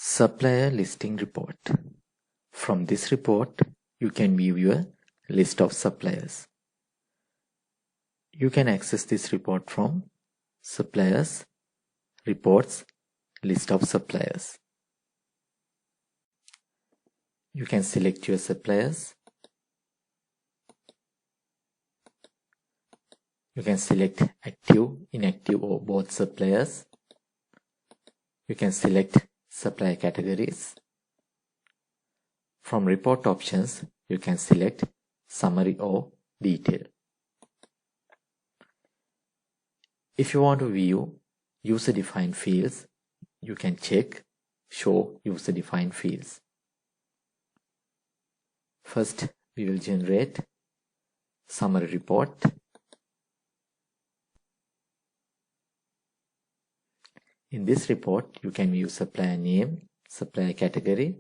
Supplier listing report. From this report, you can view your list of suppliers. You can access this report from Suppliers, Reports, List of Suppliers. You can select your suppliers. You can select active, inactive or both suppliers. You can select supplier categories. From report options, you can select summary or detail. If you want to view user-defined fields, you can check show user-defined fields. First, we will generate summary report. In this report, you can view supplier name, supplier category,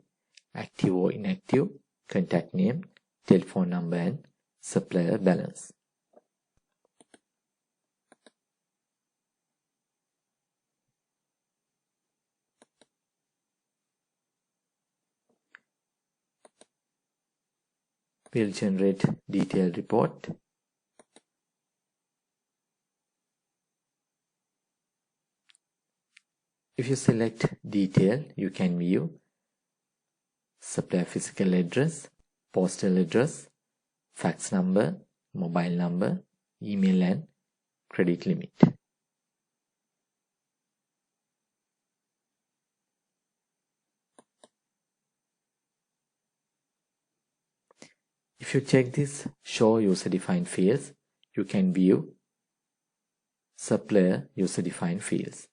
active or inactive, contact name, telephone number and supplier balance. We'll generate detailed report. If you select detail, you can view supplier physical address, postal address, fax number, mobile number, email and credit limit. If you check this show user-defined fields, you can view supplier user-defined fields.